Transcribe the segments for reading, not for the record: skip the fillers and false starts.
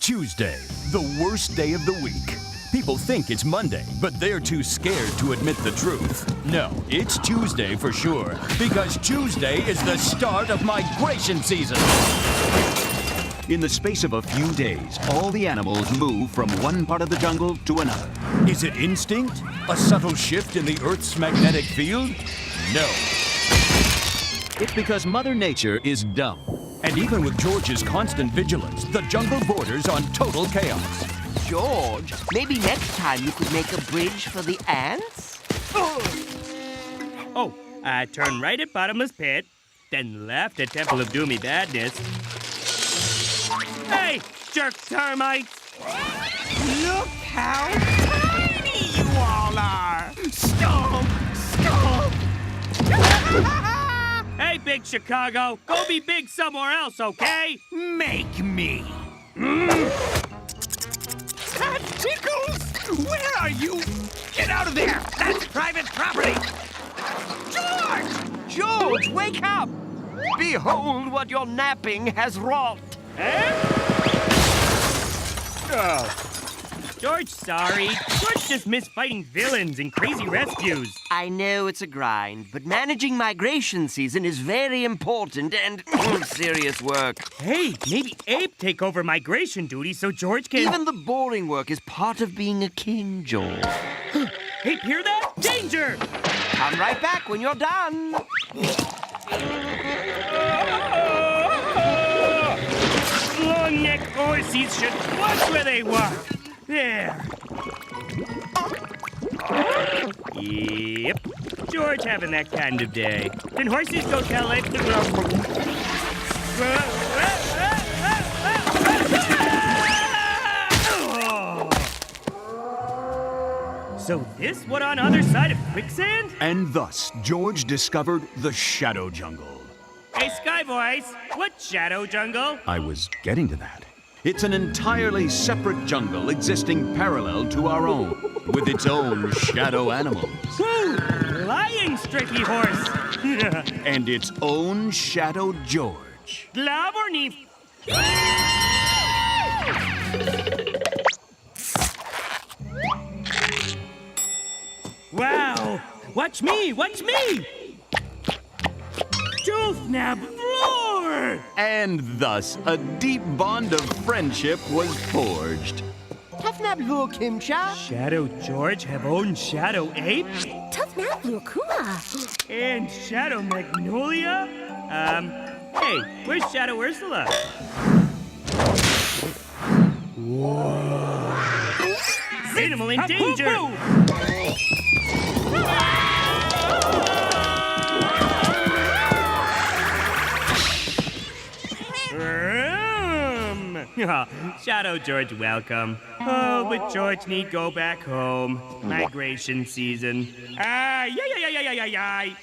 Tuesday, the worst day of the week. People think it's Monday, but they're too scared to admit the truth. No, it's Tuesday for sure, because Tuesday is the start of migration season. In the space of a few days, all the animals move from one part of the jungle to another. Is it instinct? A subtle shift in the Earth's magnetic field? No. It's because Mother Nature is dumb. And even with George's constant vigilance, the jungle borders on total chaos. George, maybe next time you could make a bridge for the ants? Oh, turn right at Bottomless Pit, then left at Temple of Doomy Badness. Hey, jerk termites! Look how tiny you all are! Stomp! Stomp! Hey, Big Chicago, go be big somewhere else, okay? Make me! That tickles! Where are you? Get out of there! That's private property! George! George, wake up! Behold what your napping has wrought! Eh? Oh. George, sorry. George just missed fighting villains and crazy rescues. I know it's a grind, but managing migration season is very important and serious work. Hey, maybe Ape take over migration duty so George can... Even the boring work is part of being a king, George. Ape, hear that? Danger! Come right back when you're done. Long-necked horses should watch where they walk. There. Yep. George having that kind of day. Then horses go tell Ape to grow. So this what on other side of quicksand? And thus, George discovered the Shadow Jungle. Hey, Sky Voice, what's Shadow Jungle? I was getting to that. It's an entirely separate jungle existing parallel to our own, with its own shadow animals. Woo! Lying, Stricky Horse! And its own Shadow George. Glav or Neef? Wow! Watch me! Watch me! Doofnab floor! And thus, a deep bond of friendship was forged. Tafnablu Kimcha. Shadow George have owned Shadow Ape? Kua. And Shadow Magnolia? Hey, where's Shadow Ursula? Whoa! Animal in danger! Shadow George, welcome. Oh, but George need go back home. Migration season.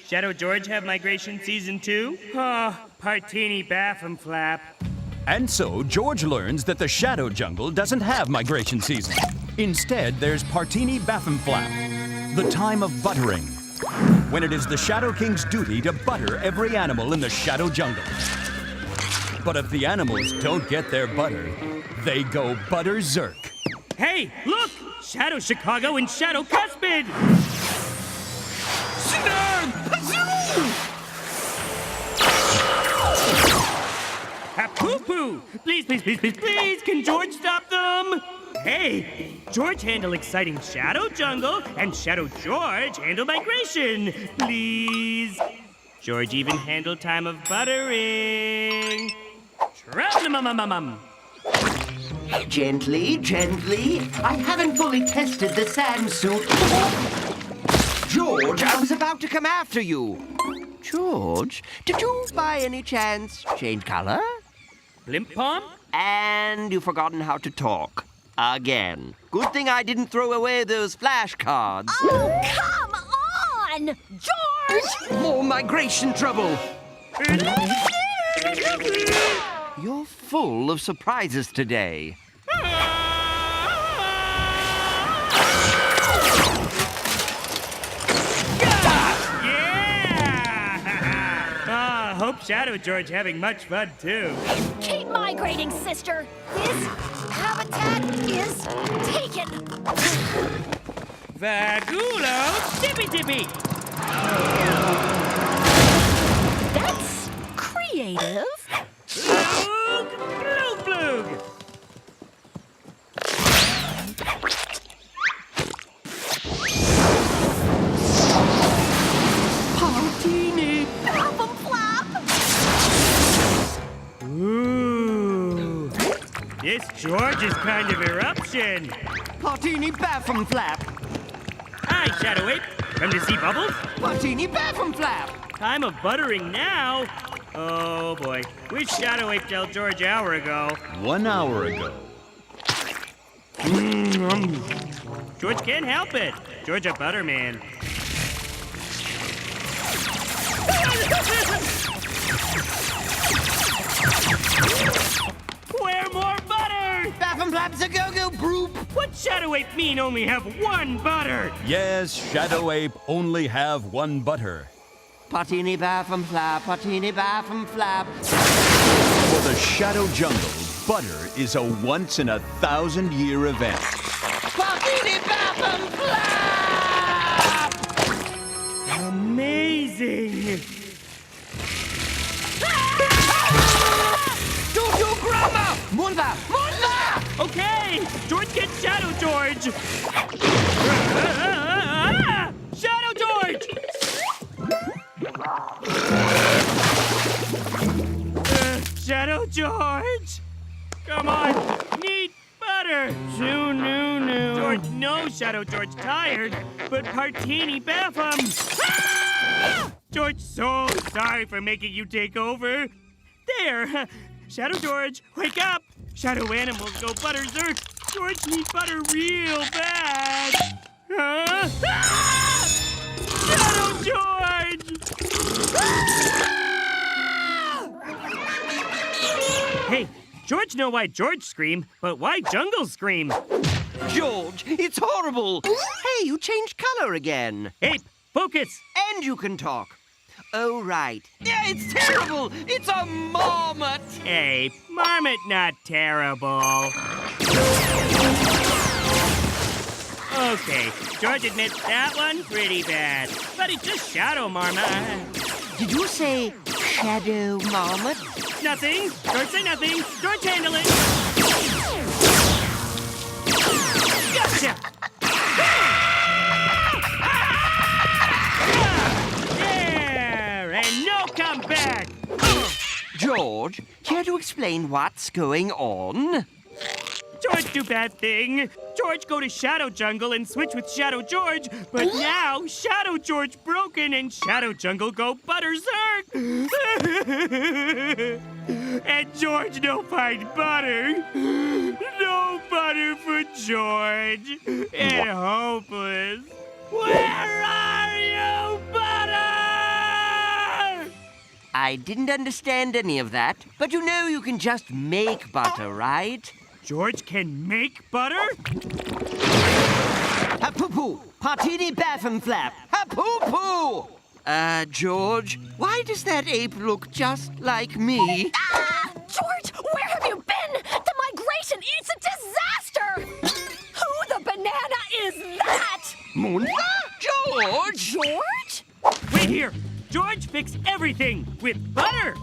Shadow George have migration season too? Oh, Partini Baffin Flap. And so, George learns that the Shadow Jungle doesn't have migration season. Instead, there's Partini Baffenflap, the time of buttering, when it is the Shadow King's duty to butter every animal in the Shadow Jungle. But if the animals don't get their butter, they go butter-zerk. Hey, look! Shadow Chicago and Shadow Cuspid! Snarg! Kazoo! Ha-poo-poo! Please, please, please, please, please, can George stop them? Hey, George handle exciting Shadow Jungle, and Shadow George handle migration. Please. George even handle time of buttering. Tra-la-mum-mum-mum-mum. Gently, gently. I haven't fully tested the sand suit. George, I was about to come after you. George, did you by any chance change color? Blimp-pom? And you've forgotten how to talk. Again. Good thing I didn't throw away those flashcards. Oh, come on! George! More migration trouble. You're full of surprises today. Hope Shadow George having much fun, too. Keep migrating, sister. This habitat is taken. Vagulo, tippy-tippy. That's creative. Flug, flug, flug. Partini. Flap-em flap. Ooh. This George is kind of eruption. Partini baffum flap. Hi, Shadow Ape. Come to see Bubbles? Partini baffum flap. Time of buttering now. Oh, boy. Wish Shadow Ape tell George an hour ago. 1 hour ago. George can't help it. George a butterman. Where more butter? Baffum flap's a go-go broop. What Shadow Ape mean only have one butter? Yes, Shadow Ape only have 1 butter. Partini baffum flap, partini baffum flap. For the Shadow Jungle, butter is a once-in-a-thousand-year event. Partini baffum flap! Amazing. Jojo grandma! Munda! Munda! Okay, George gets Shadow George. Shadow George! Shadow George! Come on, need butter. No. George knows Shadow George tired, but Partini Baffum. George, so sorry for making you take over. There, Shadow George, wake up. Shadow animals go butterzerk. George needs butter real bad. Huh? Shadow George! Hey, George know why George scream, but why Jungle scream? George, it's horrible. Hey, you changed color again. Ape, focus. And you can talk. Oh, right. Yeah, it's terrible. It's a marmot. Ape, marmot not terrible. Okay, George admits that one pretty bad, but it's just Shadow Marmot. Did you say shadow marmot? Nothing. George say nothing. George handle it. Gotcha. There, and no comeback. George, care to explain what's going on? George do bad thing. George go to Shadow Jungle and switch with Shadow George, but now Shadow George broken and Shadow Jungle go butterzerk. And George no find butter. No butter for George. And hopeless. Where are you, butter? I didn't understand any of that, but you know you can just make butter, right? George can make butter? Ha-poo-poo! Partini baffum flap! Ha-poo-poo! George, why does that ape look just like me? Ah! George, where have you been? The migration, it's a disaster! Who the banana is that? Munda? George! George? Wait here. George fix everything with butter.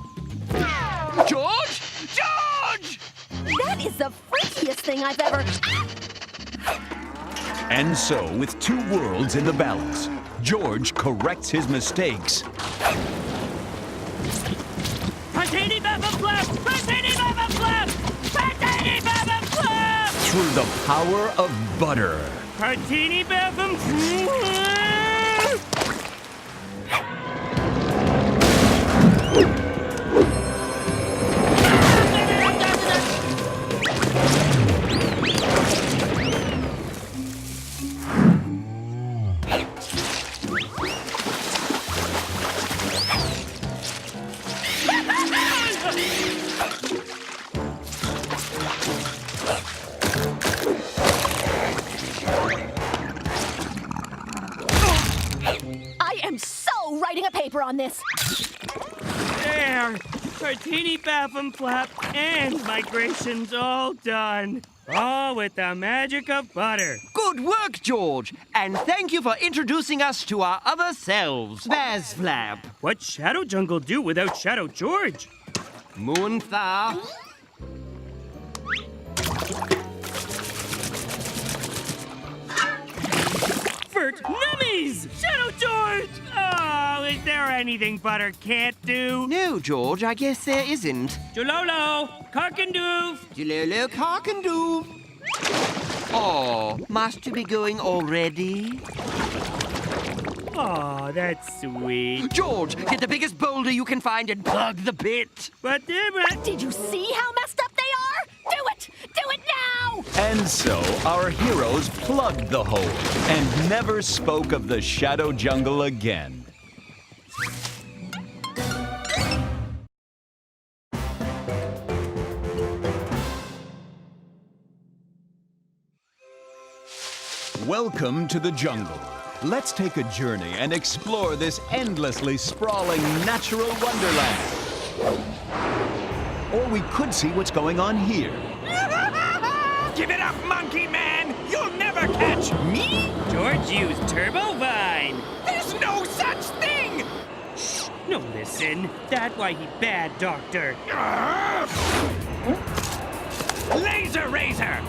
George! George! That is the freakiest thing I've ever... And so, with 2 worlds in the balance, George corrects his mistakes. Partini Baffum Flap! Partini Baffum Flap! Partini Baffum Flap! Through the power of butter. Partini Baffum Flap! I am so writing a paper on this. There! Partini Baffum Flap And migration's all done. All with the magic of butter. Good work, George. And thank you for introducing us to our other selves. Bazflap. What'd Shadow Jungle do without Shadow George? Moontha. Fert Nummies! Shadow George! Oh, is there anything butter can't do? No, George, I guess there isn't. Jololo, Carkandoof! Jololo Carkandoo. Oh, must you be going already? Oh, that's sweet. George, get the biggest boulder you can find and plug the pit. But Did you see how messed up they are? Do it! Do it now! And so our heroes plugged the hole and never spoke of the Shadow Jungle again. Welcome to the jungle. Let's take a journey and explore this endlessly sprawling natural wonderland. Or we could see what's going on here. Give it up, monkey man! You'll never catch me! George used Turbo Vine. There's no such thing! No, listen. That's why he bad, Doctor. Laser razor!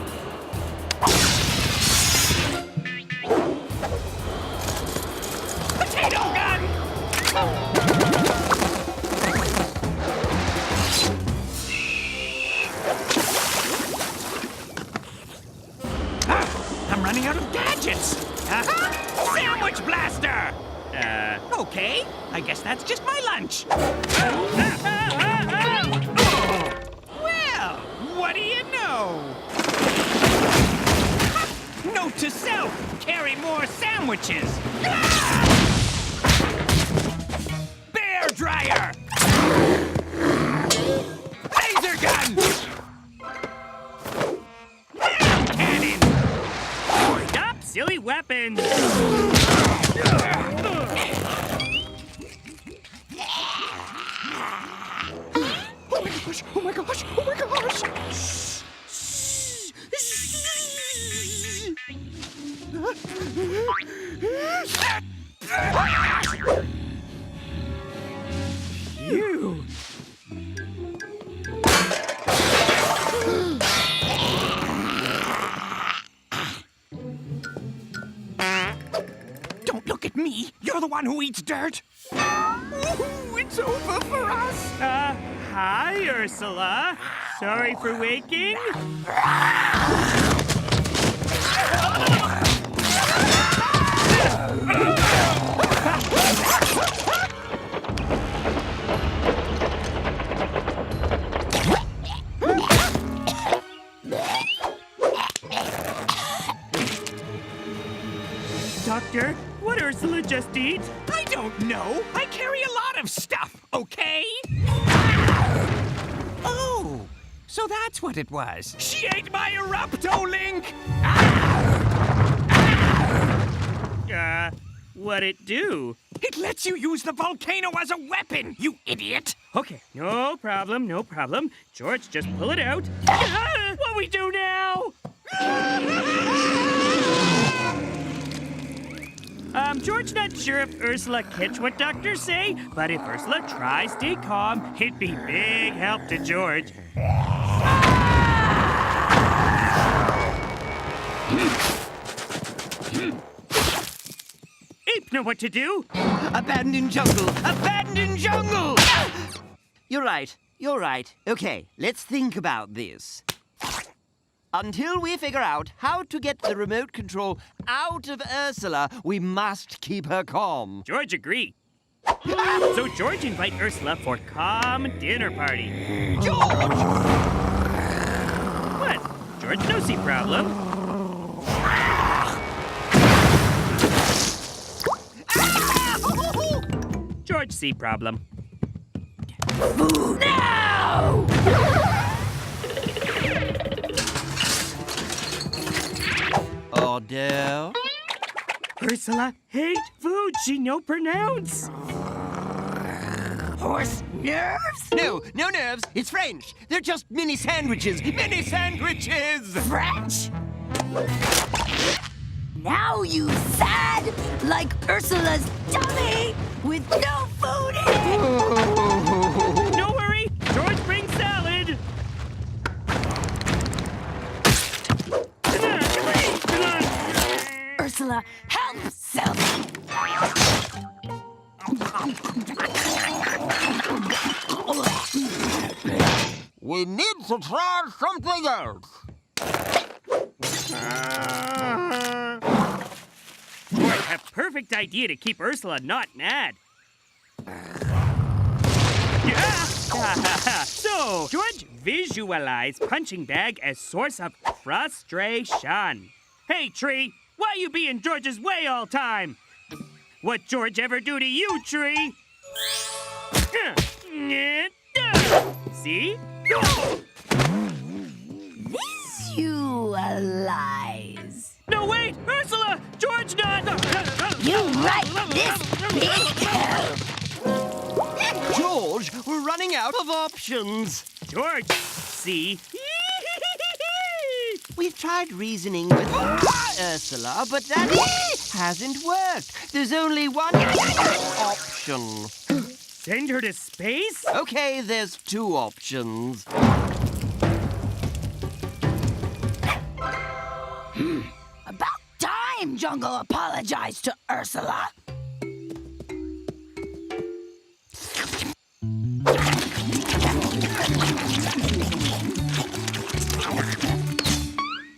Potato gun! I'm running out of gadgets! Sandwich blaster! Okay, I guess that's just my lunch. Well, what do you know? Note to self, carry more sandwiches. Bear dryer! Laser gun! Cannon! Stop silly weapons! Oh my gosh! Oh my gosh! You! Don't look at me! You're the one who eats dirt! Ooh, it's over for us! Hi, Ursula. Sorry for waking. Doctor, what Ursula just eat? I don't know. I carry a lot of stuff, okay? Oh, so that's what it was. She ate my Erupto-Link! What'd it do? It lets you use the volcano as a weapon, you idiot! Okay, no problem, no problem. George, just pull it out. What we do now? George not sure if Ursula catch what doctors say, but if Ursula tries stay calm, it'd be big help to George. Ape know what to do. Abandoned jungle! Abandoned jungle! You're right. You're right. Okay, let's think about this. Until we figure out how to get the remote control out of Ursula, we must keep her calm. George agree. So George invite Ursula for calm dinner party. George! What? George no see problem. George see problem. No! Order. Ursula hate food she no pronounce. horse nerves? No, no nerves. It's French. They're just mini sandwiches. Mini sandwiches! French? Now you sad like Ursula's tummy with no food in it! No worry, George brings salad. Ursula, help self! We need to try something else. George, a perfect idea to keep Ursula not mad. Yeah. So, George visualize punching bag as source of frustration. Hey, Tree, why you be in George's way all time? What George ever do to you, Tree? See? Visualize. No, wait! Ursula! George not! You right, this big help. George, we're running out of options. George, see? We've tried reasoning with Ursula, but that hasn't worked. There's only one option. Send her to space? Okay, there's two options. About time Jungle apologized to Ursula.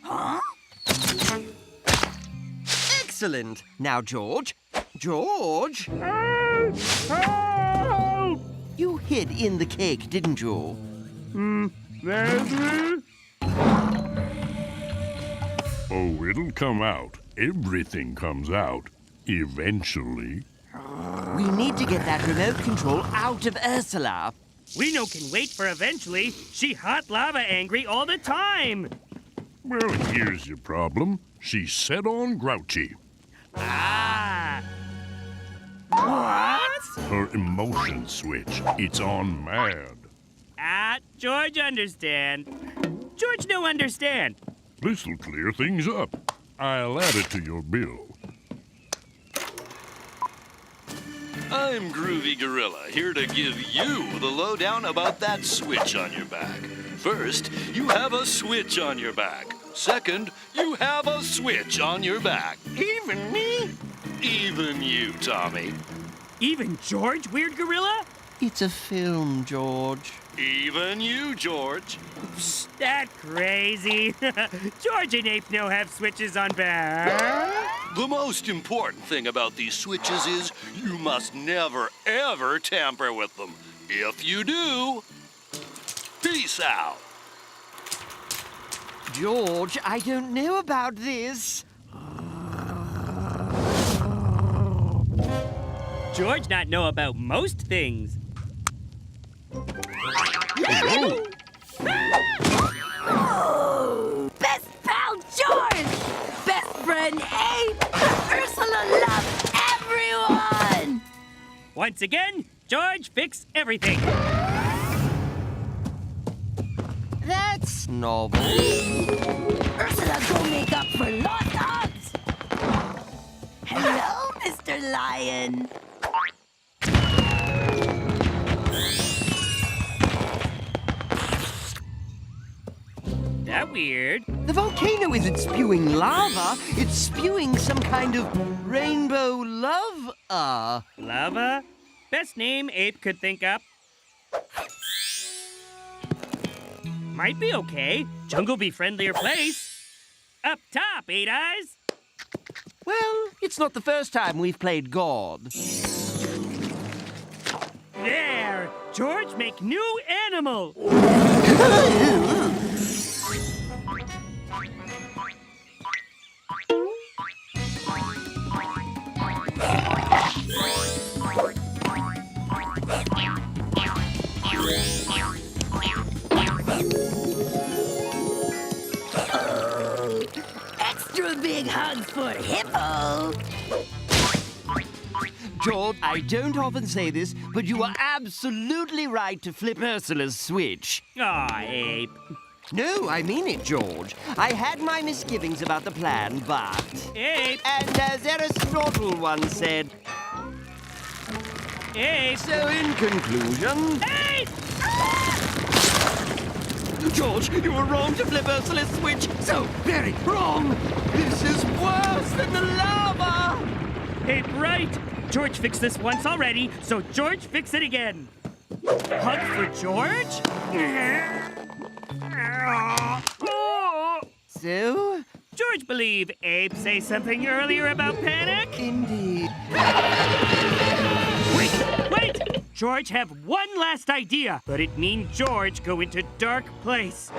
Huh? Excellent. Now, George. George, Help! you hid in the cake, didn't you? Oh, it'll come out. Everything comes out. Eventually. We need to get that remote control out of Ursula. We no can wait for eventually. She hot lava angry all the time. Well, here's your problem. She's set on grouchy. Ah. What? Her emotion switch, it's on mad. George understand. George no understand. This'll clear things up. I'll add it to your bill. I'm Groovy Gorilla, here to give you the lowdown about that switch on your back. First, you have a switch on your back. Second, you have a switch on your back. Even me? Even you, Tommy. Even George, weird gorilla? It's a film, George. Even you, George. That crazy. George and Ape no have switches on back. The most important thing about these switches is you must never, ever tamper with them. If you do, peace out. George, I don't know about this. George not know about most things. Oh, best pal George! Best friend Ape! Ursula loves everyone! Once again, George fix everything. That's novel. Ursula go make up for lost odds! Hello, Mr. Lion. That weird. The volcano isn't spewing lava. It's spewing some kind of rainbow love. Lava? Best name Ape could think up. Might be okay. Jungle be friendlier place. Up top, 8 Eyes. Well, it's not the first time we've played God. There! George make new animal! Extra big hugs for Hippo. George, I don't often say this, but you were absolutely right to flip Ursula's switch. Aw, Ape. No, I mean it, George. I had my misgivings about the plan, but... Ape! And as Aristotle once said... Ape! So, in conclusion... Ape! George, you were wrong to flip Ursula's switch. So very wrong. This is worse than the lava. Ape, right! George fixed this once already, so George fix it again. Hug for George? So? George believe Ape say something earlier about panic? Indeed. Wait! George have one last idea, but it mean George go into dark place.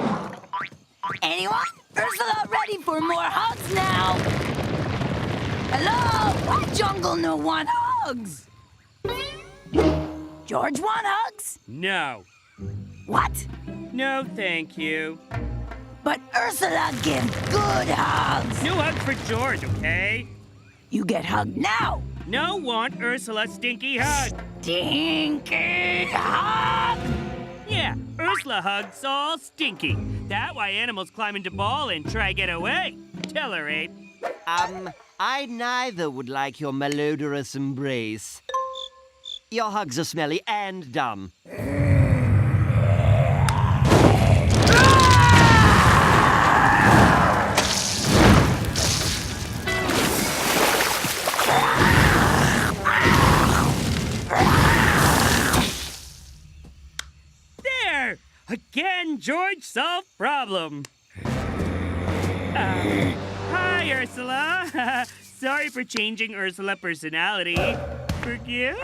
Anyone? Ursula ready for more hugs now. Hello? Why jungle no want hugs? George want hugs? No. What? No, thank you. But Ursula give good hugs. No hug for George, okay? You get hugged now. No want Ursula stinky hug. Stinky hug. Yeah, Ursula hugs all stinky. That why animals climb into ball and try get away. Tell her, Ape. I neither would like your malodorous embrace. Your hugs are smelly and dumb. There! Again, George solved problem. Hi, Ursula. Sorry for changing Ursula personality. Forgive?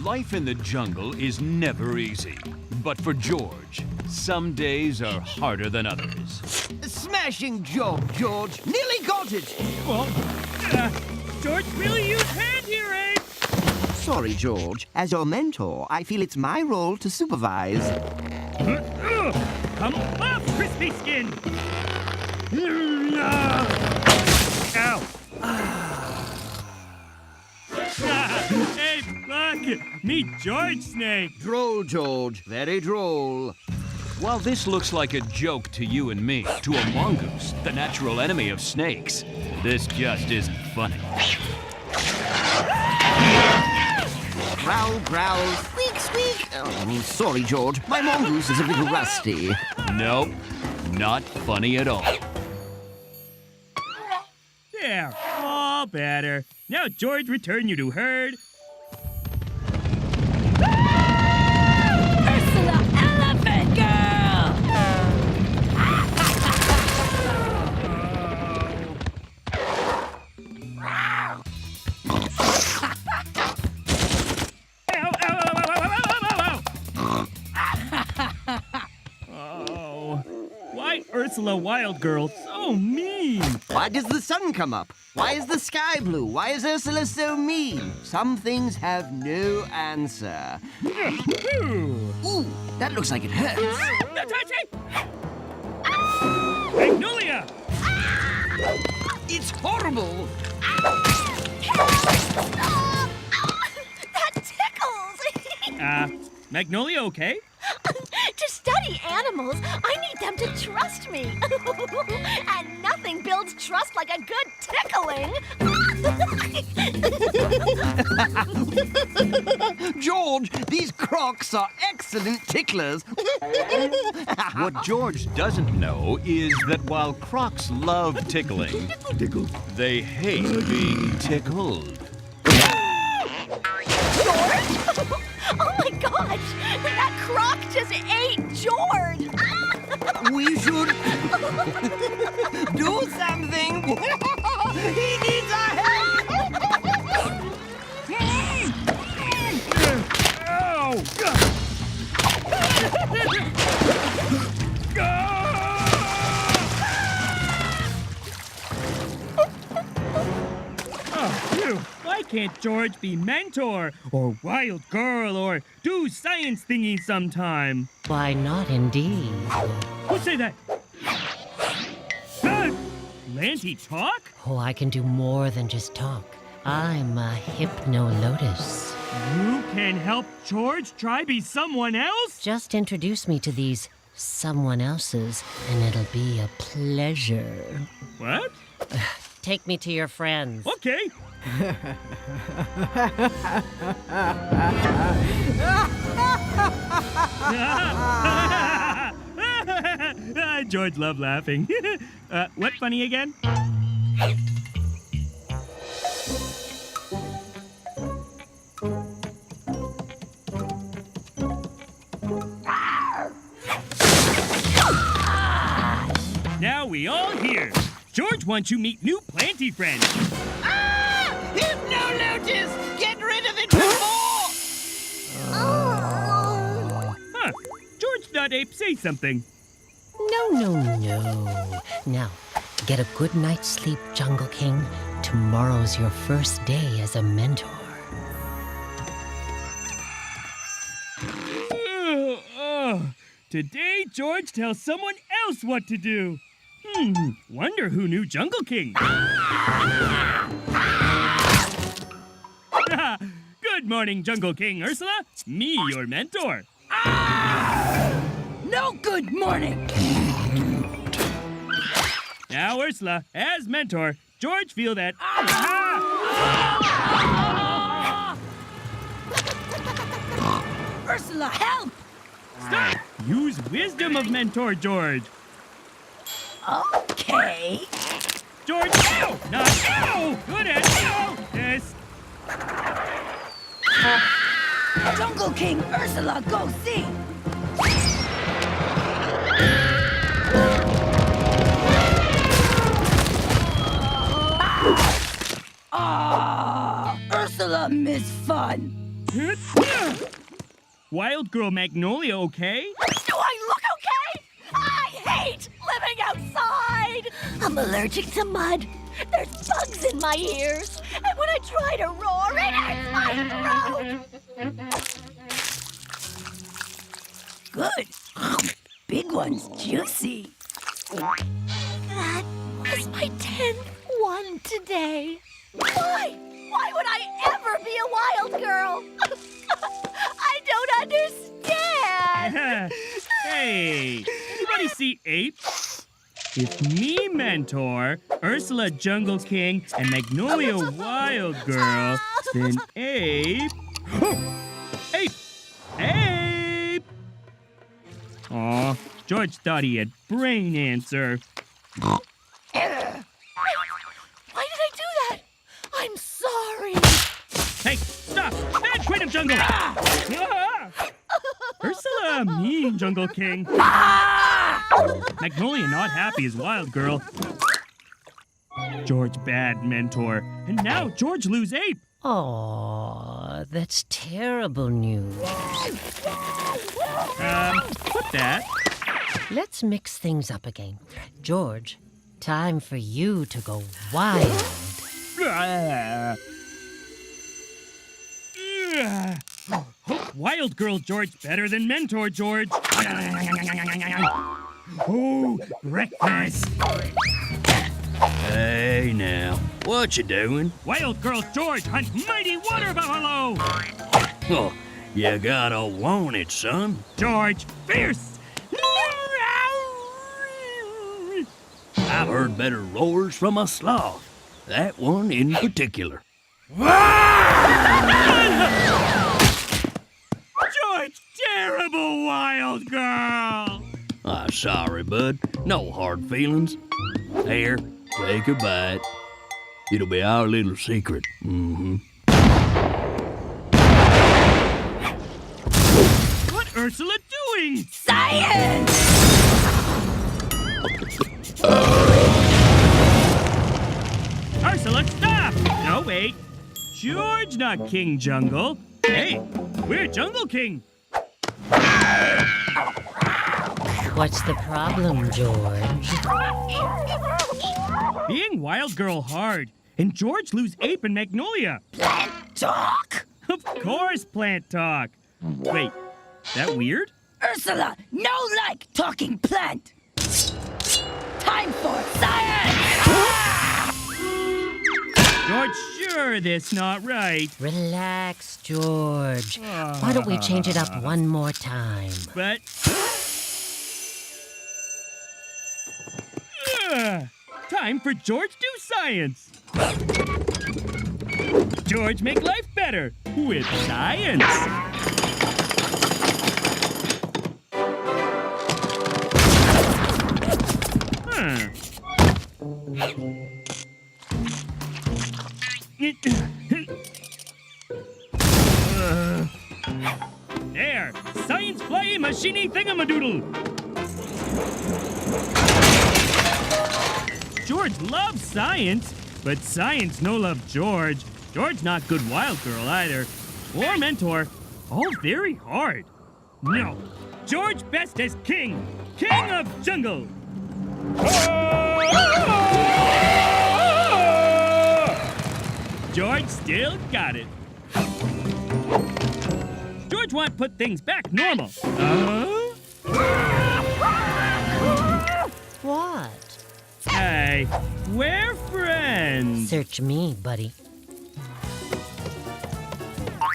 Life in the jungle is never easy. But for George, some days are harder than others. Smashing job, George. Nearly got it. Well, George really used hand here, Ape. Sorry, George. As your mentor, I feel it's my role to supervise. Come off, crispy skin! Ow! Ape, look! Meet George Snake! Droll, George. Very droll. While this looks like a joke to you and me, to a mongoose, the natural enemy of snakes, this just isn't funny. Growl, growl, squeak, squeak. Oh, sorry, George. My mongoose is a little rusty. Nope, not funny at all. There, all better. Now, George, return you to herd. Ursula, elephant girl. Ow, ow, ow, ow, ow, ow, ow, ow. Oh, why Ursula Wild Girl so mean? Why does the sun come up? Why is the sky blue? Why is Ursula so mean? Some things have no answer. Ooh, that looks like it hurts. No touching! Magnolia! It's horrible. That tickles. Magnolia okay? To study animals, I need them to trust me. And nothing builds trust like a good tickling. George, these crocs are excellent ticklers. What George doesn't know is that while crocs love tickling, they hate being tickled. George? Oh my gosh! That croc just ate George! We should do something. He needs our help. Oh, phew. Why can't George be mentor or wild girl or do science thingy sometime? Why not, indeed? Who say that? Lanty talk? Oh, I can do more than just talk. I'm a hypno-lotus. You can help George try be someone else? Just introduce me to these someone else's, and it'll be a pleasure. What? Take me to your friends. Okay. George loved laughing. What funny again? Now we all here. George wants you meet new planty friends. Hypno-lotus! Get rid of it before! Huh. George thought Ape say something. No. Now, get a good night's sleep, Jungle King. Tomorrow's your first day as a mentor. Today, George tells someone else what to do. Wonder who knew Jungle King. Good morning, Jungle King Ursula. Me, your mentor. No good morning. Now, Ursula, as mentor, George feel that... Ursula, help! Stop! Use wisdom of mentor, George. Okay. George, ow! Not ow! Good at ow! Yes. Jungle King, Ursula, go see! Ursula missed fun. Wild girl Magnolia, okay? Do I look okay? I hate living outside! I'm allergic to mud. There's bugs in my ears. And when I try to roar, it hurts my throat. Good. Big one's juicy. That was my 10th one today. Why? Why would I ever be a wild girl? I don't understand. Hey, anybody see Ape? If me mentor, Ursula Jungle King, and Magnolia Wild Girl, then Ape... Ape! Ape! Aw, George thought he had brain answer. Why did I do that? I'm sorry. Hey, stop! Bad queen of jungle! Ursula, mean Jungle King. Magnolia not happy as Wild Girl. George bad mentor. And now George lose Ape. Aw, that's terrible news. What that? Let's mix things up again. George, time for you to go wild. Wild Girl George better than Mentor George. Oh, breakfast. Hey now, what you doing? Wild Girl George hunt mighty water buffalo. Oh, you gotta want it, son. George fierce. I've heard better roars from a sloth. That one in particular. George, terrible Wild Girl. Sorry, bud. No hard feelings. Here, take a bite. It'll be our little secret. What Ursula doing? Science! Ursula, stop! No, wait. George, not King Jungle. Hey, we're Jungle King. What's the problem, George? Being Wild Girl hard, and George lose Ape and Magnolia. talk? Of course, plant talk. Wait, that weird? Ursula, no like talking plant. Time for science! George, sure this not right. Relax, George. Why don't we change it up one more time? But... time for George do science. George make life better with science. There, science flying machiney thingamadoodle. George loves science, but science no love George. George not good wild girl either, or mentor. All very hard. No, George best as king of jungle. George still got it. George want put things back normal. What? Hey, we're friends. Search me, buddy.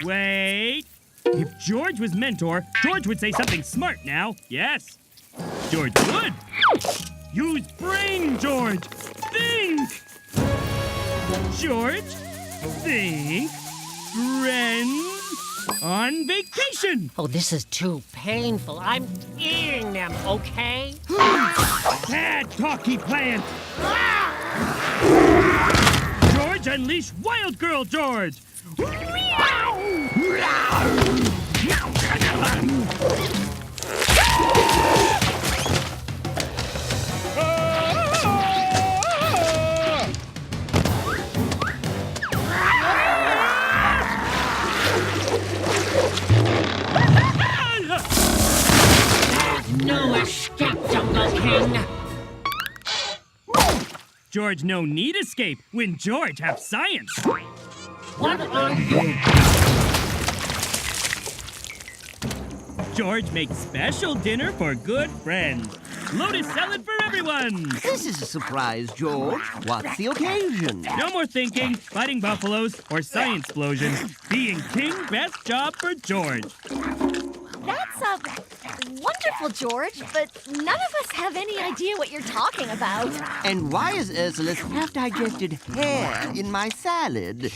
Wait. If George was mentor, George would say something smart now. Yes. George would. Use brain, George. Think. George, think. Friends on vacation. Oh, this is too painful. I'm eating them, okay? Bad talky plant. George, unleash wild girl, George. No escape, Jungle King. George no need escape when George have science. What are you? George makes special dinner for good friends. Lotus salad for everyone. This is a surprise, George. What's the occasion? No more thinking, fighting buffaloes, or science explosions. Being king, best job for George. That's wonderful, George, but none of us have any idea what you're talking about. And why is Ursula's half-digested hair in my salad?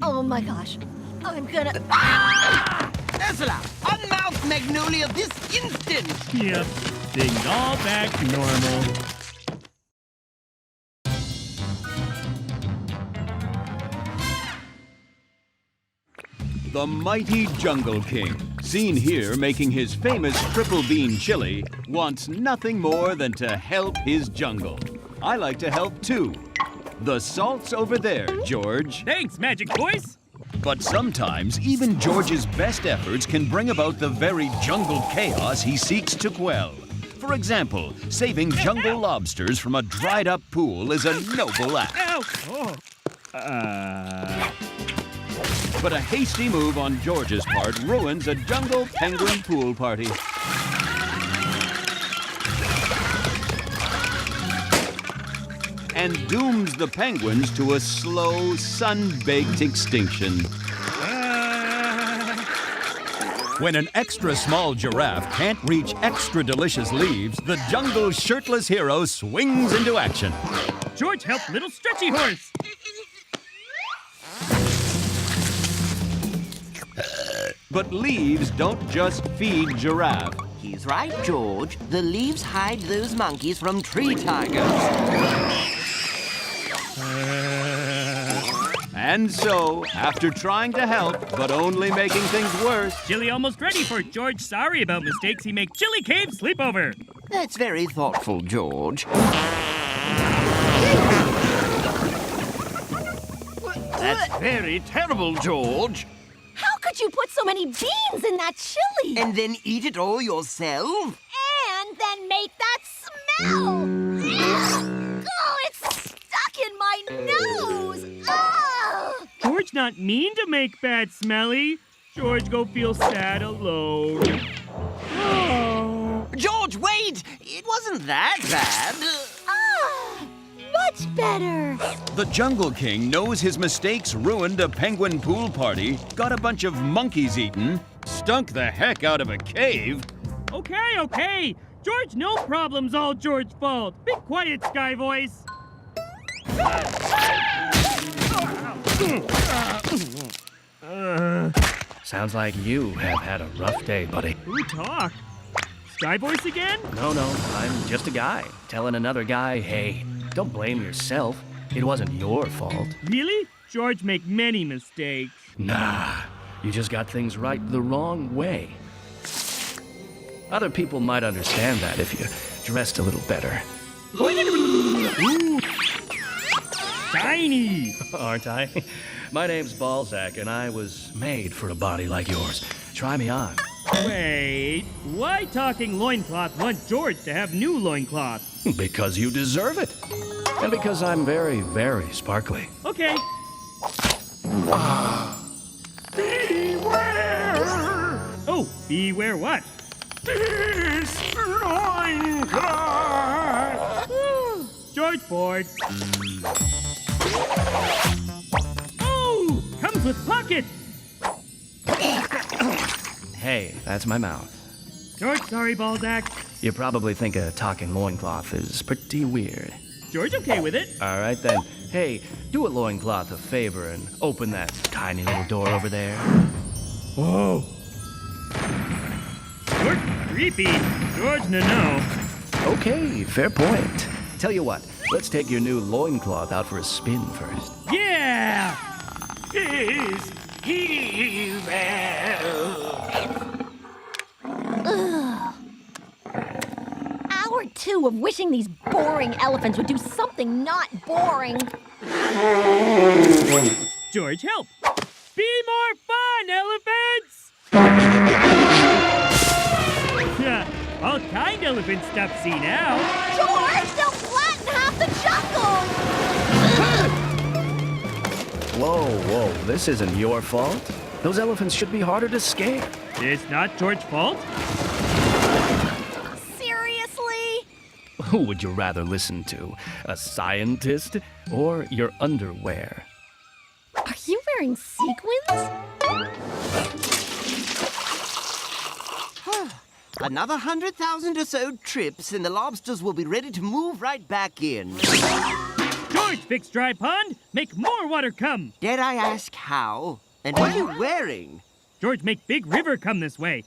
Oh my gosh. I'm gonna... Ursula, unmouth Magnolia this instant! Yep, things all back to normal. The mighty Jungle King, seen here making his famous triple bean chili, wants nothing more than to help his jungle. I like to help too. The salt's over there, George. Thanks, Magic Voice. But sometimes even George's best efforts can bring about the very jungle chaos he seeks to quell. For example, saving jungle lobsters from a dried-up pool is a noble act. Ow! Oh. But a hasty move on George's part ruins a jungle penguin pool party. And dooms the penguins to a slow, sun-baked extinction. When an extra small giraffe can't reach extra delicious leaves, the jungle's shirtless hero swings into action. George helped little stretchy horse. But leaves don't just feed giraffe. He's right, George. The leaves hide those monkeys from tree tigers. And so, after trying to help, but only making things worse, Chili almost ready for George sorry about mistakes he make Chili Cave sleepover. That's very thoughtful, George. That's very terrible, George. How could you put so many beans in that chili? And then eat it all yourself? And then make that smell! Oh, it's stuck in my nose! Ah! George not mean to make bad smelly. George go feel sad alone. Oh. George, wait! It wasn't that bad. Ah, much better. The Jungle King knows his mistakes ruined a penguin pool party, got a bunch of monkeys eaten, stunk the heck out of a cave. Okay. George, no problem's all George's fault. Be quiet, Sky Voice. Sounds like you have had a rough day, buddy. Who talk? Sky Voice again? No, I'm just a guy telling another guy, hey, don't blame yourself. It wasn't your fault. Really? George make many mistakes. Nah, you just got things right the wrong way. Other people might understand that if you dressed a little better. Ooh. Shiny! Aren't I? My name's Balzac, and I was made for a body like yours. Try me on. Wait, why talking loincloth want George to have new loincloth? Because you deserve it. And because I'm very, very sparkly. Okay. Beware! Oh, beware what? This loincloth! George bored. Oh, comes with pockets. Hey, that's my mouth. George, sorry, Balzac. You probably think a talking loincloth is pretty weird. George okay with it. All right, then. Hey, do a loincloth a favor and open that tiny little door over there. Whoa. George creepy. George no. Okay, fair point. Tell you what, let's take your new loincloth out for a spin first. Yeah! Is he Hour 2 of wishing these boring elephants would do something not boring. George, help! Be more fun, elephants! Yeah, all kind elephant stuff see now. George, they'll flatten half the jungle! Whoa, this isn't your fault. Those elephants should be harder to scare. It's not George's fault. Seriously? Who would you rather listen to? A scientist or your underwear? Are you wearing sequins? Another 100,000 or so trips, and the lobsters will be ready to move right back in. George, fix dry pond. Make more water come. Dare I ask how? And what are you wearing? George, make big river come this way.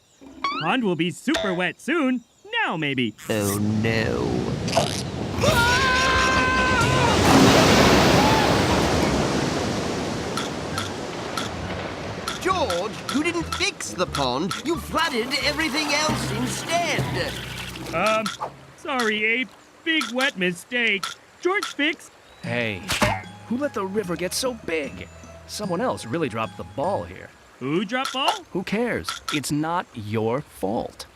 Pond will be super wet soon. Now, maybe. Oh, no. George, you didn't fix the pond. You flooded everything else instead. Sorry, Ape. Big wet mistake. George fix. Hey, who let the river get so big? Someone else really dropped the ball here. Who dropped ball? Who cares? It's not your fault.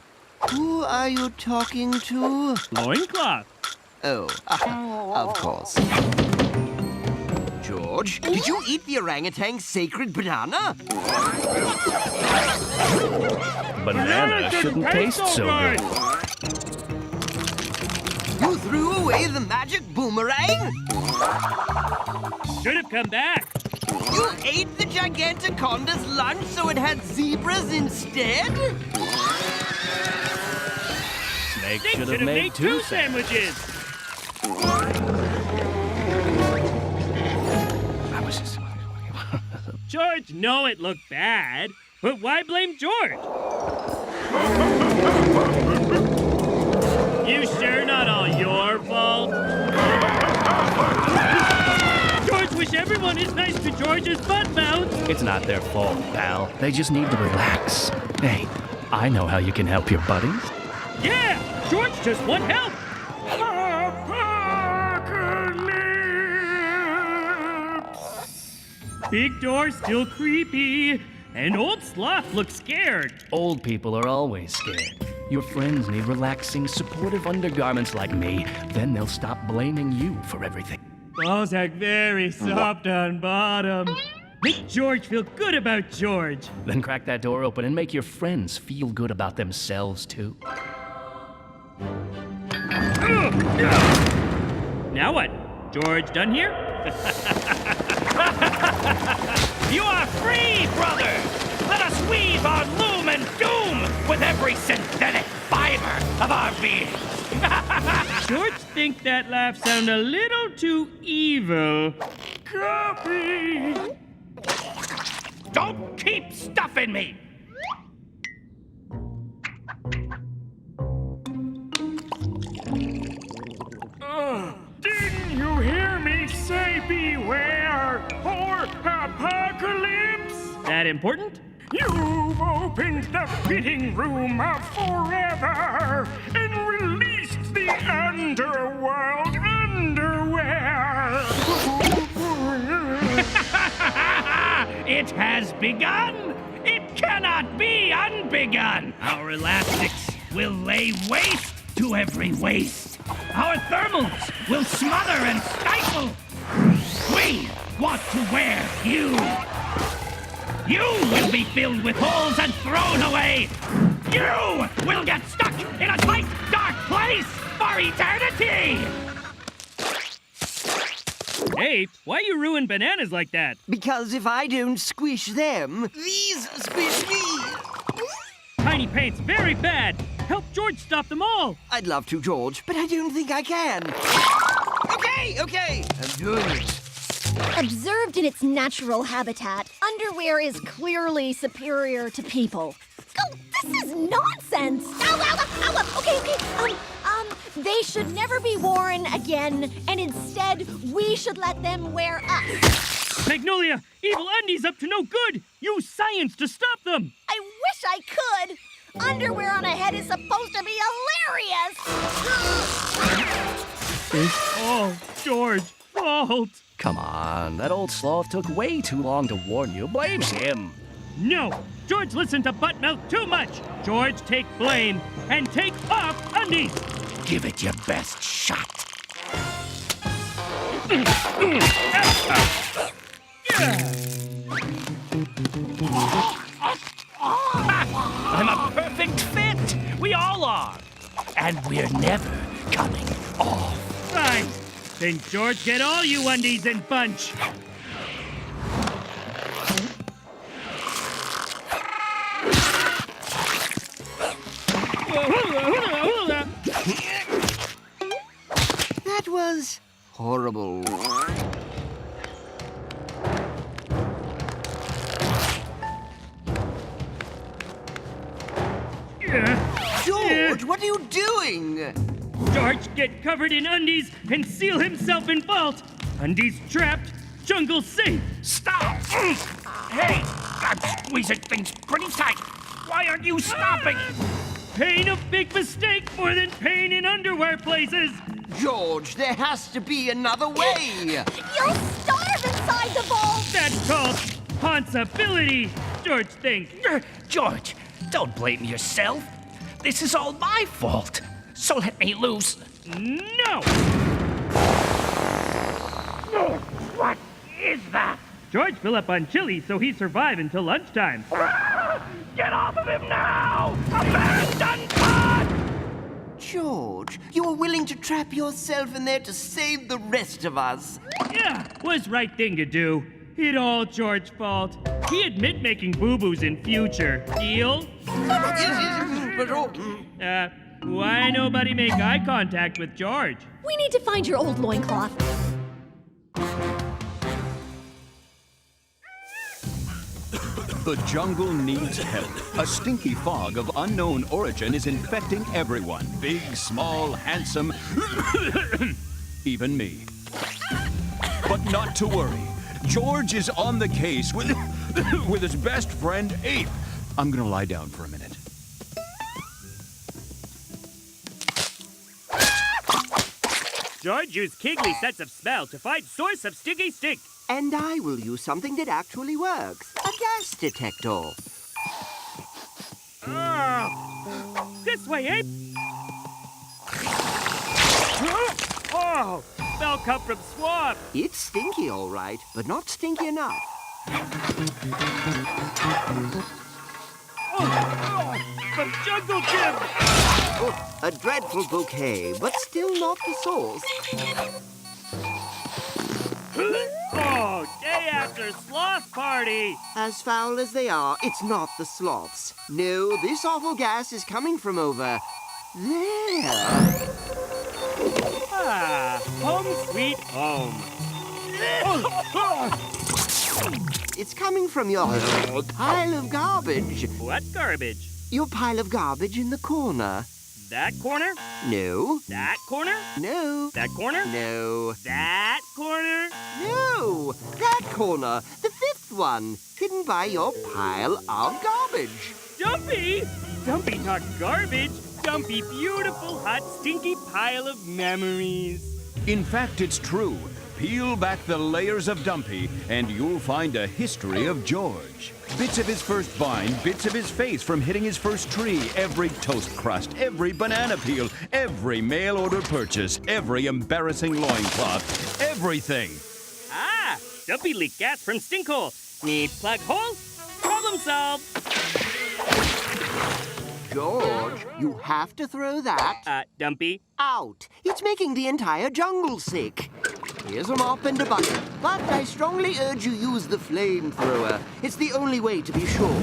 Who are you talking to? Loincloth. Oh, of course. George, did you eat the orangutan's sacred banana? Banana shouldn't taste so good. You threw away the magic boomerang? Should have come back. You ate the Gigantoconda's lunch so it had zebras instead? Snake They should have made two sandwiches. I was just... George know it looked bad, but why blame George? You sure not all your fault? George wish everyone is nice to George's butt mouth. It's not their fault, pal. They just need to relax. Hey, I know how you can help your buddies. Yeah, George just want help. Big door still creepy, and old sloth looks scared. Old people are always scared. Your friends need relaxing, supportive undergarments like me. Then they'll stop blaming you for everything. Balzac very soft on bottom. Make George feel good about George. Then crack that door open and make your friends feel good about themselves, too. Now what? George done here? You are free, brother! Let us weave our loom and doom with every synthetic fiber of our being. George think that laugh sound a little too evil. Copy! Don't keep stuffing me! Didn't you hear me say beware or apocalypse? That important? You've opened the fitting room of forever and released the underworld underwear. It has begun. It cannot be unbegun. Our elastics will lay waste to every waste. Our thermals will smother and stifle. We want to wear you. You will be filled with holes and thrown away. You will get stuck in a tight, dark place for eternity. Ape, why you ruin bananas like that? Because if I don't squish them, these squish me. Tiny Paint's very bad. Help George stop them all. I'd love to, George, but I don't think I can. Okay, I'm doing it. Observed in its natural habitat, underwear is clearly superior to people. Oh, this is nonsense! Okay. They should never be worn again, and instead, we should let them wear us. Magnolia, evil undies up to no good. Use science to stop them. I wish I could. Underwear on a head is supposed to be hilarious. It's all George's fault. Come on, that old sloth took way too long to warn you. Blame him. No, George listened to Buttmouth too much. George, take blame and take off undies. Give it your best shot. I'm a perfect fit. We all are. And we're never coming off. Fine. Then George, get all you undies in bunch. That was horrible. George, what are you doing? George, get covered in undies and seal himself in vault. Undies trapped, jungle safe. Stop! Hey, I'm squeezing things pretty tight. Why aren't you stopping? Pain a big mistake more than pain in underwear places. George, there has to be another way. You'll starve inside the vault. That's called responsibility, George thinks. George, don't blame yourself. This is all my fault. So let me loose. No! What is that? George fill up on chili so he survive until lunchtime. Get off of him now! Abandon pod! George, you were willing to trap yourself in there to save the rest of us. Yeah, was right thing to do. It all George's fault. He admit making boo-boos in future. Deal? Why nobody make eye contact with George? We need to find your old loincloth. The jungle needs help. A stinky fog of unknown origin is infecting everyone. Big, small, handsome, even me. But not to worry. George is on the case with his best friend, Ape. I'm gonna lie down for a minute. George used Kigley sense of smell to find source of stinky stink. And I will use something that actually works. A gas detector. This way, Ape. Oh, smell come from swamp. It's stinky, all right, but not stinky enough. From Jungle Kim! Oh, a dreadful bouquet, but still not the source. Oh, day after sloth party! As foul as they are, it's not the sloths. No, this awful gas is coming from over there. Ah, home sweet home. It's coming from your pile of garbage. What garbage? Your pile of garbage in the corner. That corner? No. That corner? No. That corner? No. That corner? No. That corner. The fifth one. Hidden by your pile of garbage. Dumpy! Dumpy, not garbage. Dumpy, beautiful, hot, stinky pile of memories. In fact, it's true. Peel back the layers of Dumpy, and you'll find a history of George. Bits of his first vine, bits of his face from hitting his first tree, every toast crust, every banana peel, every mail-order purchase, every embarrassing loincloth, everything. Ah, Dumpy leaked gas from stinkhole. Need plug hole? Problem solved. George, you have to throw that Dumpy. out. It's making the entire jungle sick. Here's a mop and a bucket, but I strongly urge you use the flamethrower. It's the only way to be sure.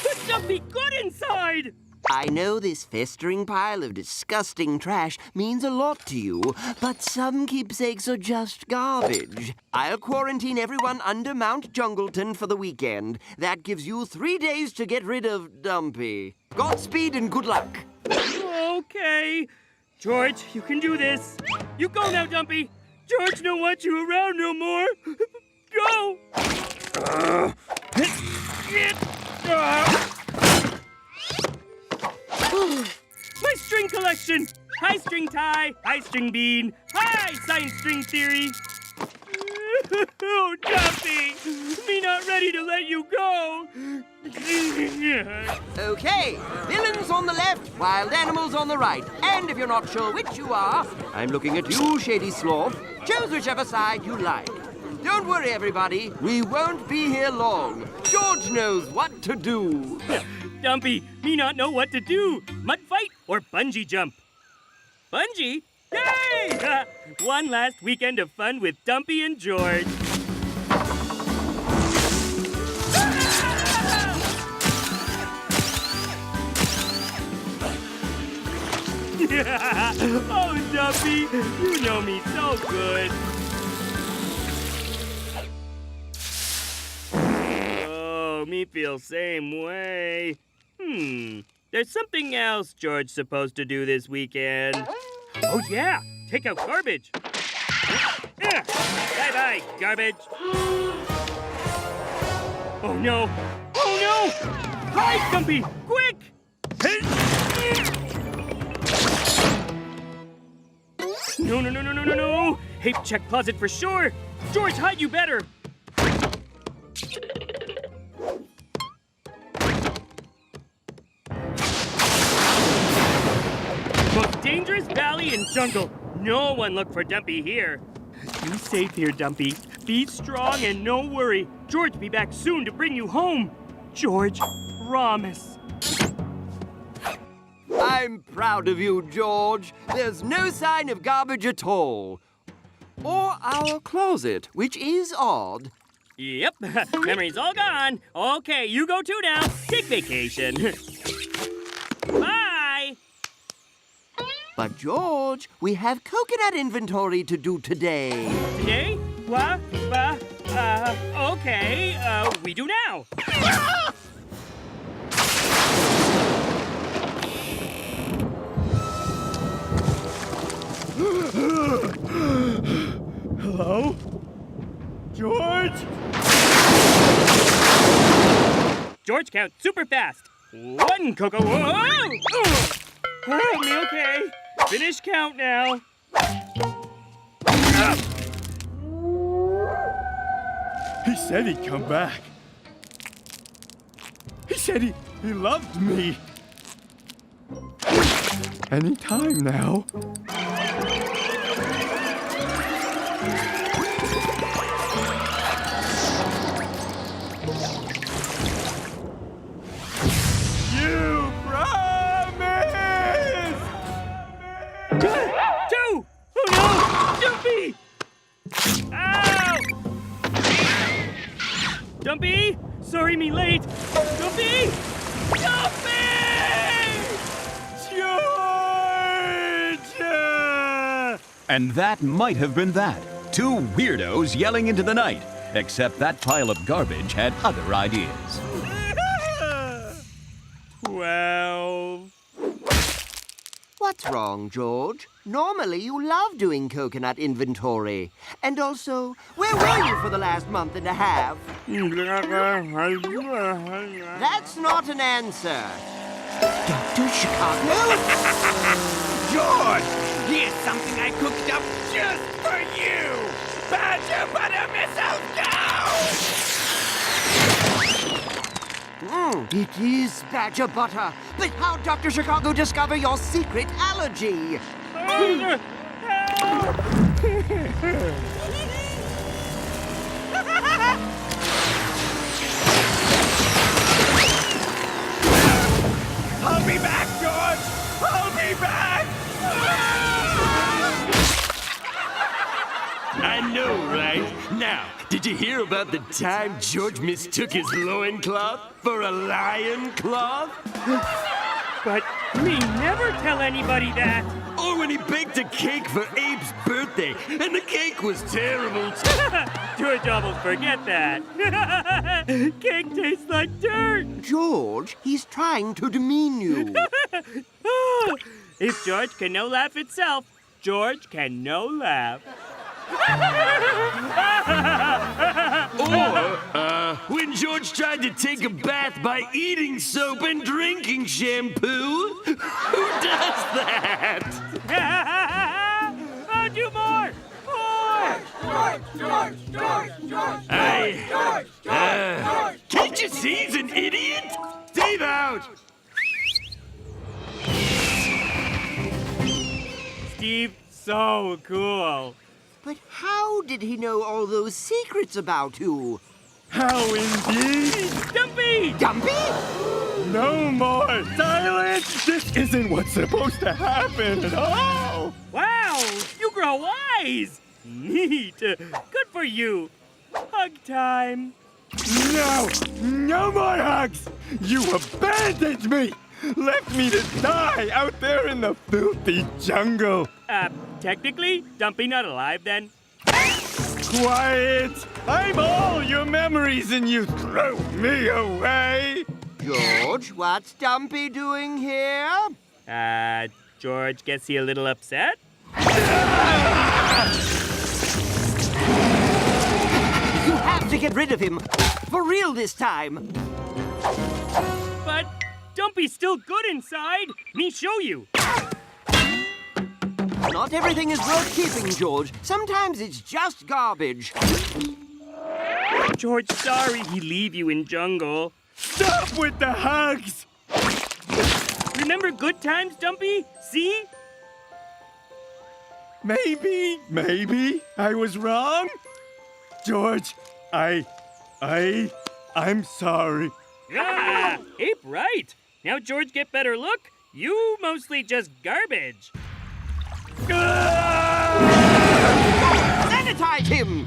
But Dumpy got inside! I know this festering pile of disgusting trash means a lot to you, but some keepsakes are just garbage. I'll quarantine everyone under Mount Jungleton for the weekend. That gives you 3 days to get rid of Dumpy. Godspeed and good luck. Okay. George, you can do this. You go now, Dumpy. George don't want you around no more. Go! My string collection! High string tie, high string bean, high science string theory. Oh, Dumpy! Me not ready to let you go. Okay, villains on the left, wild animals on the right. And if you're not sure which you are, I'm looking at you, Shady Sloth. Choose whichever side you like. Don't worry, everybody. We won't be here long. George knows what to do. Dumpy, me not know what to do. Mud fight or bungee jump? Bungee? Yay! One last weekend of fun with Dumpy and George. Oh, Dumpy, you know me so good. Oh, me feel same way. There's something else George's supposed to do this weekend. Oh, yeah, take out garbage. Bye-bye, garbage. Oh, no. Oh, no! Hide, Dumpy, quick! No. Ape check closet for sure. George, hide you better. Most dangerous valley in jungle. No one look for Dumpy here. You safe here, Dumpy. Be strong and no worry. George be back soon to bring you home. George, promise. I'm proud of you, George. There's no sign of garbage at all. Or our closet, which is odd. Yep, memory's all gone. Okay, you go too now. Take vacation. Bye. But, George, we have coconut inventory to do today. Today? What? Okay, we do now. Hello? George? George count super fast. 1 cocoa. Whoa! Help me, okay. Finish count now. He said he'd come back. He said he loved me. Anytime now. Dumpy! Sorry me late! Dumpy! Dumpy! George! And that might have been that. Two weirdos yelling into the night. Except that pile of garbage had other ideas. 12. What's wrong, George? Normally you love doing coconut inventory. And also, where were you for the last month and a half? That's not an answer. Dr. Chicago? George, here's something I cooked up just for you. Badger butter missile, go! It is badger butter. But how'd Dr. Chicago discover your secret allergy? I'll be back, George! I'll be back! I know, right? Now, did you hear about the time George mistook his loincloth for a lion cloth? But me never tell anybody that. Or when he baked a cake for Ape's birthday, and the cake was terrible. George almost forget that. Cake tastes like dirt. George, he's trying to demean you. If George can no laugh itself, George can no laugh. Or, when George tried to take a bath by eating soap and drinking shampoo. Who does that? Oh, do more! More! Can't you see he's an idiot? Steve out! Steve, so cool. But how did he know all those secrets about you? How indeed? Dumpy! Dumpy? No more silence! This isn't what's supposed to happen at all! Wow, you grow wise! Neat. Good for you. Hug time. No! No more hugs! You abandoned me! Left me to die out there in the filthy jungle! Technically, Dumpy not alive then? Quiet! I'm all your memories and you throw me away! George, what's Dumpy doing here? George gets he a little upset? You have to get rid of him. For real this time. But Dumpy's still good inside. Me show you. Not everything is worth keeping, George. Sometimes it's just garbage. George, sorry he leave you in jungle. Stop with the hugs! Remember good times, Dumpy? See? Maybe I was wrong. George, I'm sorry. Ah, Ape right. Now George get better look. You mostly just garbage. Sanitize him!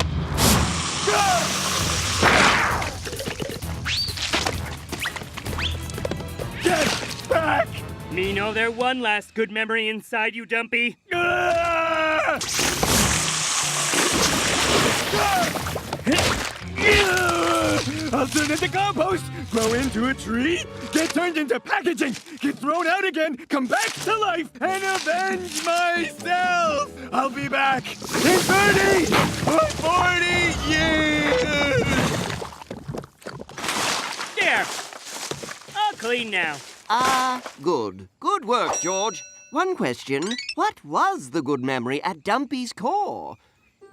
Get back! Me know there one last good memory inside you, Dumpy. I'll turn into compost, grow into a tree, get turned into packaging, get thrown out again, come back to life, and avenge myself! I'll be back in 30 or 40 years! There. All clean now. Good. Good work, George. One question. What was the good memory at Dumpy's core?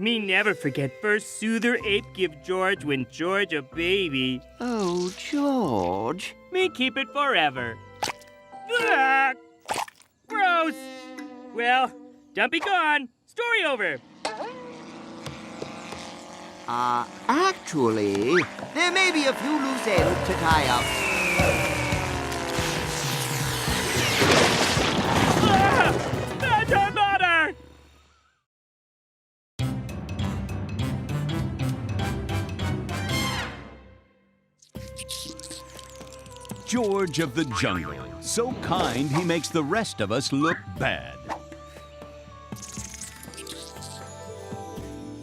Me never forget first soother Ape give George when George a baby. Oh, George. Me keep it forever. Ah, gross. Well, Dumpy gone. Story over. Actually, there may be a few loose ends to tie up. Badger butter! George of the jungle. So kind, he makes the rest of us look bad.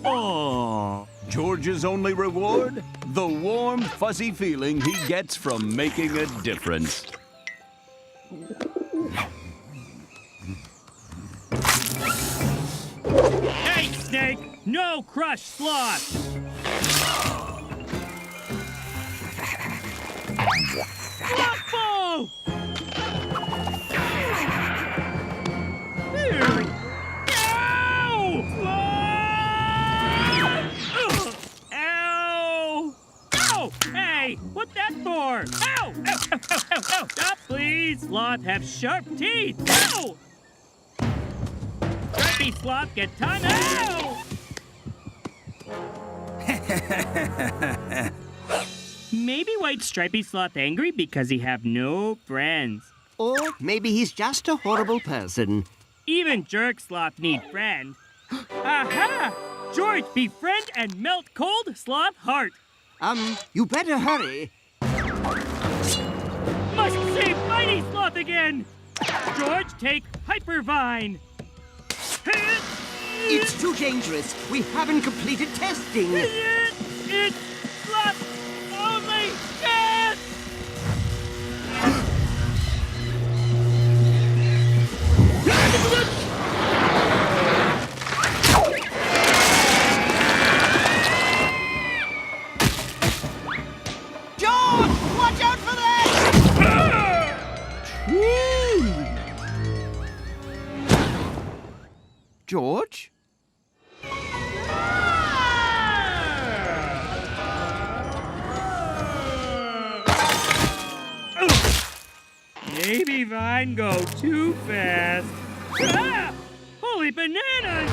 Oh, George's only reward? The warm, fuzzy feeling he gets from making a difference. Hey, Snake! No crushed sloth! Waffle! Ow! Ow! Hey, what's that for? Ow! Ow! Ow! Ow! Ow! Ow! Stop, please! Sloth have sharp teeth! Ow! Stripey sloth get tongue! Ow! Maybe White Stripey Sloth angry because he have no friends. Or maybe he's just a horrible person. Even Jerk Sloth need friend. Aha! George, befriend and melt cold sloth heart. You better hurry. Must save Mighty Sloth again. George, take Hypervine. It's too dangerous. We haven't completed testing. It's Sloth only chance. George, watch out for that! George? Maybe Vine go too fast. Ah! Holy bananas!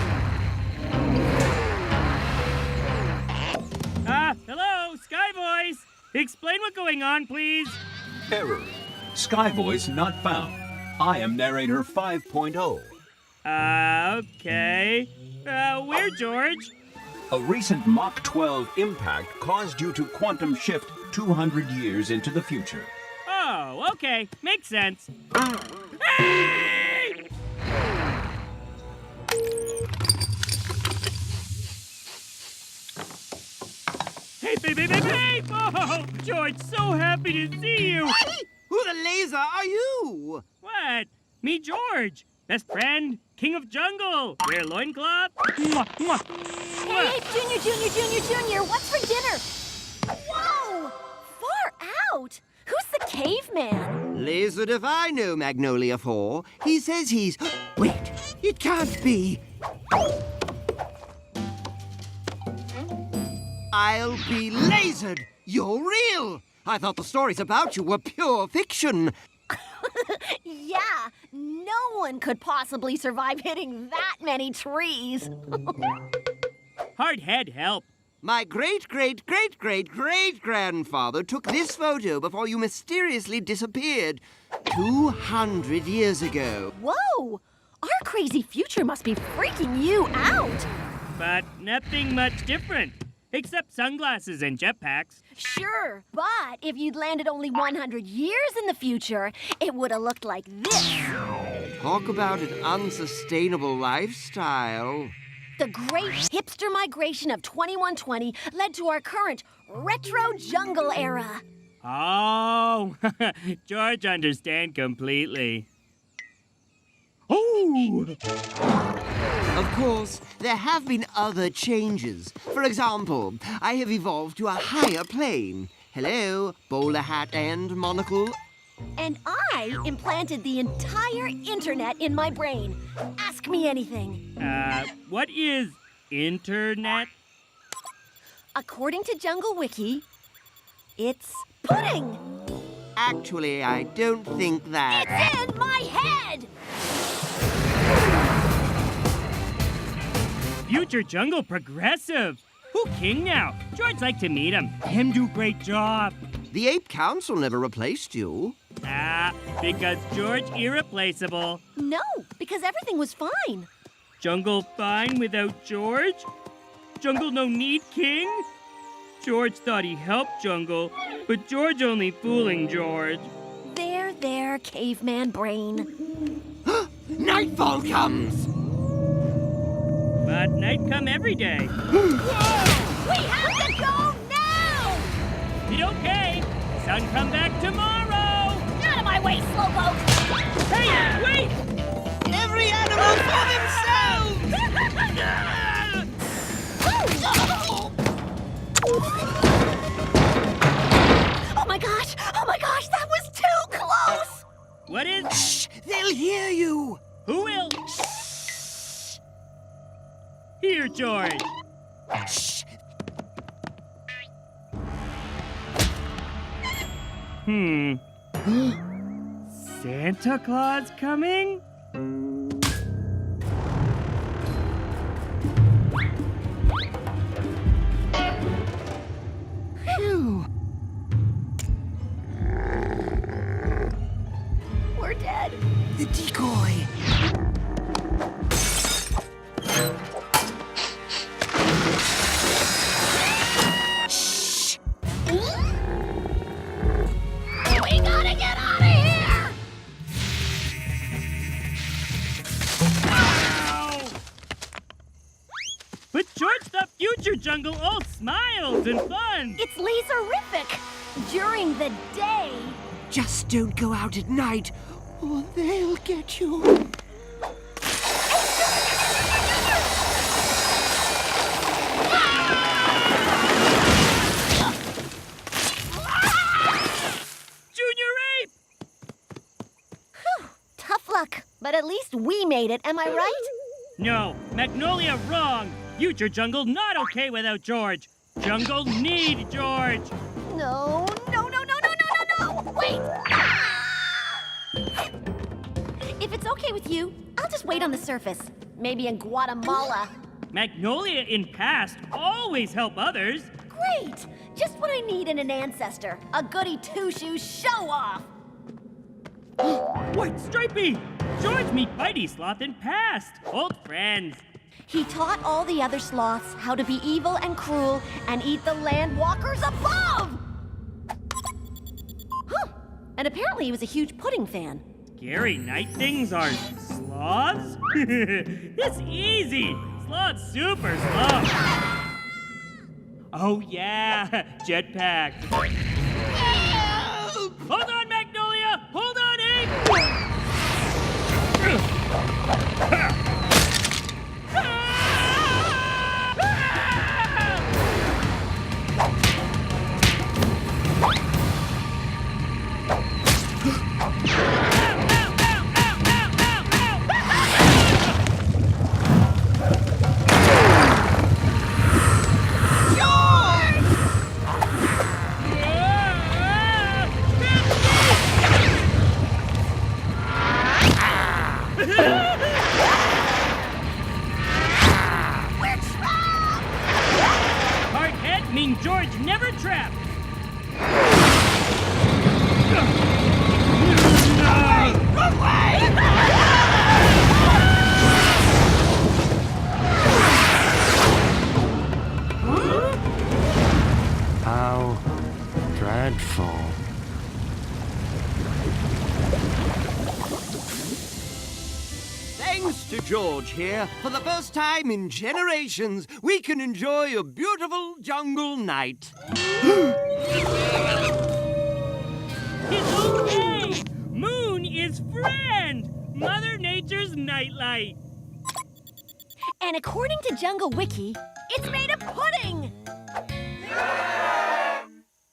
Hello, Sky Voice. Explain what's going on, please. Error. Sky Voice not found. I am narrator 5.0. Okay. Where, George? A recent Mach 12 impact caused you to quantum shift 200 years into the future. Oh, okay. Makes sense. Hey! Hey, baby, baby, baby! Oh, George, so happy to see you! Who the laser are you? What? Me, George. Best friend, king of jungle. Wear loincloth. Mwah, mwah. Hey, Junior, what's for dinner? Whoa! Far out! Who's the caveman? Lizard if I know, Magnolia 4. He says he's... Wait, it can't be. I'll be lasered. You're real. I thought the stories about you were pure fiction. Yeah, no one could possibly survive hitting that many trees. Hard head help. My great-great-great-great-great-grandfather took this photo before you mysteriously disappeared 200 years ago. Whoa! Our crazy future must be freaking you out. But nothing much different. Except sunglasses and jetpacks. Sure, but if you'd landed only 100 years in the future, it would have looked like this. Talk about an unsustainable lifestyle. The great hipster migration of 2120 led to our current retro jungle era. Oh, George understand completely. Oh! Of course, there have been other changes. For example, I have evolved to a higher plane. Hello, bowler hat and monocle. And I implanted the entire internet in my brain. Ask me anything. What is internet? According to Jungle Wiki, it's pudding. Actually, I don't think that... It's in my head! Future jungle progressive. Who king now? George like to meet him. Him do great job. The Ape Council never replaced you. Because George irreplaceable. No, because everything was fine. Jungle fine without George? Jungle no need king? George thought he helped Jungle, but George only fooling George. there, caveman brain. Nightfall comes! But night come every day. We have to go now! Be okay. Sun come back tomorrow. Out of my way, slowpoke! Hey, wait! Every animal for themselves! Oh my gosh, that was too close! What is... Shh! They'll hear you! Who will? Here, George. Shh! Santa Claus coming? Phew! We're dead. The decoy! Shh! We gotta get out of here! But George the future jungle all smiles and fun. It's laserific! During the day. Just don't go out at night, or they'll get you. Junior Ape! Whew, tough luck, but at least we made it, am I right? No, Magnolia wrong. Future jungle not okay without George. Jungle need George. No. Wait! If it's okay with you, I'll just wait on the surface. Maybe in Guatemala. Magnolia in past always help others. Great! Just what I need in an ancestor. A goody two-shoes show-off! What, Stripey? George meet Bitey Sloth in past. Old friends. He taught all the other sloths how to be evil and cruel and eat the land walkers above! Huh. And apparently he was a huge pudding fan. Scary night things are sloths? It's easy. Sloth's super slow. Oh yeah, jetpack. Hold on, Magnolia! Hold on, Ape! Hard head mean George never trapped. How dreadful. Thanks to George here, for the first time in generations, we can enjoy a beautiful jungle night. It's okay. Moon is friend. Mother Nature's nightlight. And according to Jungle Wiki, it's made of pudding!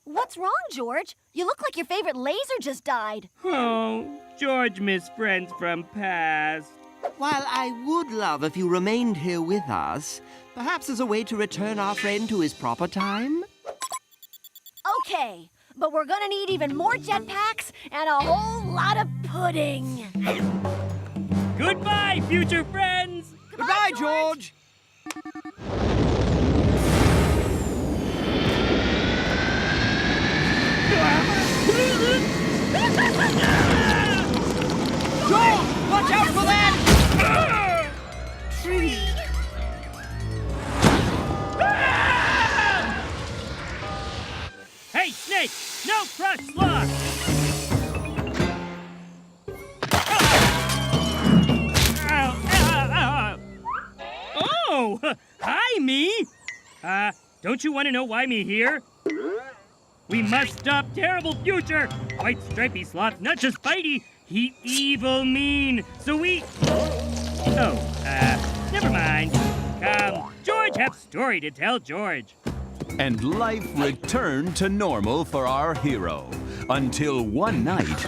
What's wrong, George? You look like your favorite laser just died. Oh, George missed friends from past. While I would love if you remained here with us, perhaps as a way to return our friend to his proper time? Okay, but we're gonna need even more jetpacks and a whole lot of pudding. Goodbye, future friends! Goodbye, George! George, watch out for that! Tree! Hey, Snake! No crush sloth! Oh, hi, me. Don't you want to know why me here? We must stop terrible future. White stripy sloth, not just bitey, he evil mean. So we... Oh, never mind. George have story to tell George. And life returned to normal for our hero. Until one night...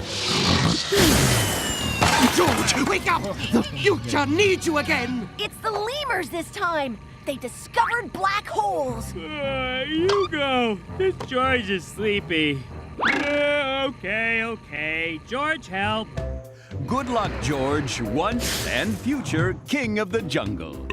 George, wake up! The future needs you again! It's the lemurs this time. They discovered black holes. You go. This George is sleepy. Okay. George, help. Good luck, George, once and future king of the jungle.